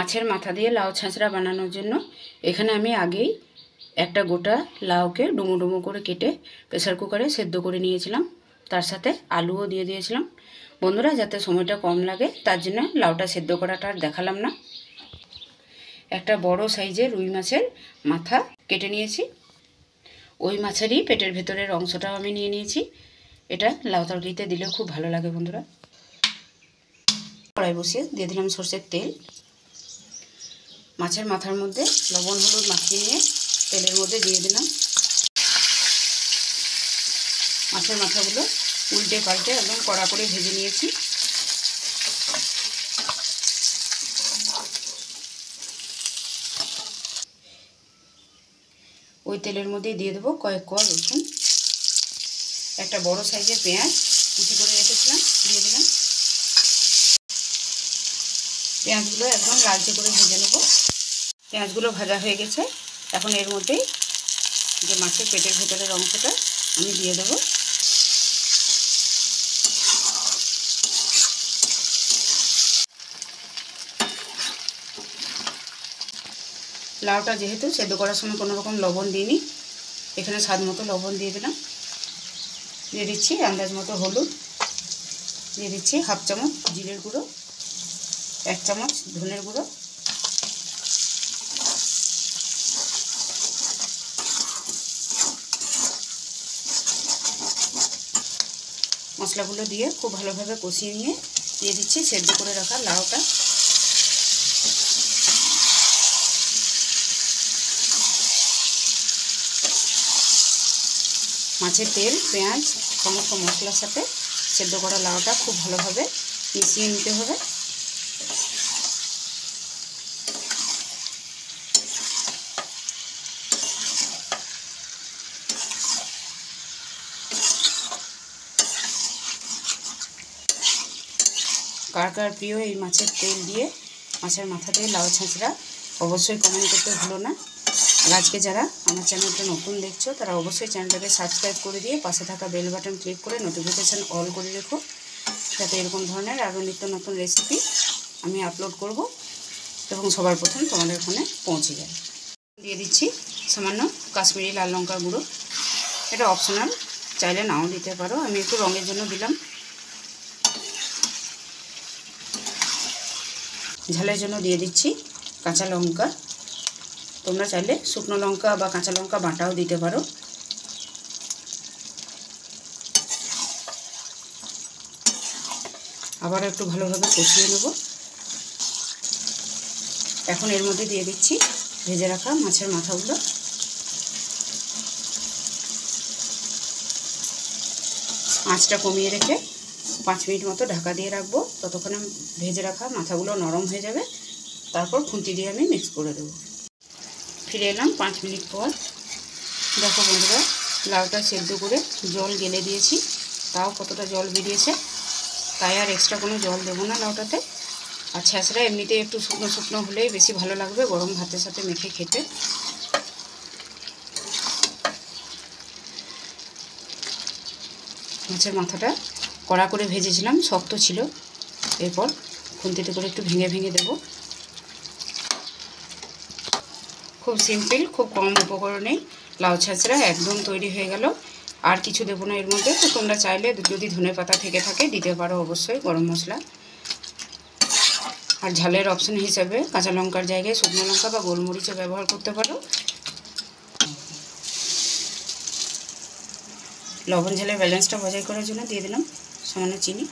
মাছের মাথা দিয়ে লাউ ছাঁচড়া বানানোর জন্য এখানে আমি আগেই একটা গোটা লাউকে ডুমো ডুমো করে কেটে প্রেসার কুকারে সেদ্ধ করে নিয়েছিলাম। তার সাথে আলুও দিয়ে দিয়েছিলাম। বন্ধুরা, যাতে সময়টা কম লাগে তার জন্য লাউটা সেদ্ধ করাটা আর দেখালাম না। একটা বড় সাইজের রুই মাছের মাথা কেটে নিয়েছি। ওই মাছেরই পেটের ভেতরের অংশটাও আমি নিয়ে নিয়েছি। এটা লাউ তরকারিতে দিলেও খুব ভালো লাগে বন্ধুরা। কড়াই বসিয়ে দিয়ে দিলাম সরষের তেল। মাছের মাথার মধ্যে লবণ হলুদ মাখিয়ে নিয়ে তেলের মধ্যে দিয়ে দিলাম। মাছের মাথাগুলো উল্টে পাল্টে একদম কড়া করে ভেজে নিয়েছি। ওই তেলের মধ্যেই দিয়ে দেবো কয়েক কোয়া রসুন, একটা বড় সাইজের পেঁয়াজ কুচি করে রেখেছিলাম, দিয়ে দিলাম। পেঁয়াজগুলো একদম লালচে করে ভেজে নেব। পেঁয়াজগুলো ভাজা হয়ে গেছে। এখন এর মধ্যেই যে মাছের পেটের ভেতরের অংশটা আমি দিয়ে দেবো। লাউটা যেহেতু সেদ্ধ করার সময় কোনো রকম লবণ দিইনি, এখানে স্বাদ মতো লবণ দিয়ে দিলাম। দিয়ে দিচ্ছি আন্দাজ মতো হলুদ, দিয়ে দিচ্ছি হাফ চামচ জিরের গুঁড়ো, 1 চামচ ধনের গুঁড়ো, মশলাগুলো দিয়ে খুব ভালোভাবে কষিয়ে নিয়ে দিয়ে দিচ্ছি সেদ্ধ করে রাখা লাউটা। মাছের তেল, পেঁয়াজ, সমস্ত মশলার সাথে সেদ্ধ করা লাউটা খুব ভালোভাবে মিশিয়ে নিতে হবে। কার কার প্রিয় এই মাছের তেল দিয়ে মাছের মাথা দিয়ে লাউ ছাঁচড়া, অবশ্যই কমেন্ট করতে ভুলো না। আর আজকে যারা আমার চ্যানেলটা নতুন দেখছো তারা অবশ্যই চ্যানেলটাকে সাবস্ক্রাইব করে দিয়ে পাশে থাকা বেল বাটন ক্লিক করে নোটিফিকেশান অল করে রেখো, যাতে এরকম ধরনের আরও নিত্য নতুন রেসিপি আমি আপলোড করব এবং সবার প্রথম তোমাদের ফোনে পৌঁছে যায়। দিয়ে দিচ্ছি সামান্য কাশ্মীরি লাল লঙ্কার গুঁড়ো। এটা অপশনাল, চাইলে নাও দিতে পারো, আমি একটু রঙের জন্য দিলাম। ঝালের জন্য দিয়ে দিচ্ছি কাঁচা লঙ্কা। তোমরা চাইলে শুকনো লঙ্কা বা কাঁচা লঙ্কা বাটাও দিতে পারো। আবার একটু ভালোভাবে কষিয়ে নেব। এখন এর মধ্যে দিয়ে দিচ্ছি ভেজে রাখা মাছের মাথাগুলো। আঁচটা কমিয়ে রেখে 5 মিনিট মতো ঢাকা দিয়ে রাখবো, ততক্ষণে ভেজে রাখা মাথাগুলো নরম হয়ে যাবে। তারপর খুন্তি দিয়ে আমি মিক্স করে দেবো। ফিরে এলাম 5 মিনিট পর। দেখো বন্ধুরা, লাউটা সেদ্ধ করে জল গেলে দিয়েছি, তাও কতটা জল বেরিয়েছে। তাই আর এক্সট্রা কোনো জল দেবো না লাউটাতে। আর ছাঁচড়া এমনিতে একটু শুকনো শুকনো হলেই বেশি ভালো লাগবে গরম ভাতের সাথে মেখে খেতে। মাছের মাথাটা কড়া করে ভেজেছিলাম, শক্ত ছিল। এরপর খুন্তিতে করে একটু ভেঙে ভেঙে দেবো। খুব সিম্পল, খুব কম উপকরণেই লাউ ছাঁচড়া একদম তৈরি হয়ে গেল। আর কিছু দেবো না এর মধ্যে। তো তোমরা চাইলে যদি ধনেপাতা থেকে থাকে দিতে পারো, অবশ্যই গরম মশলা। আর ঝালের অপশন হিসাবে কাঁচা লঙ্কার জায়গায় শুকনো লঙ্কা বা গোলমরিচও ব্যবহার করতে পারো। লবণ ঝালের ব্যালেন্সটা বজায় করার জন্য দিয়ে দিলাম সামান্য চিনি।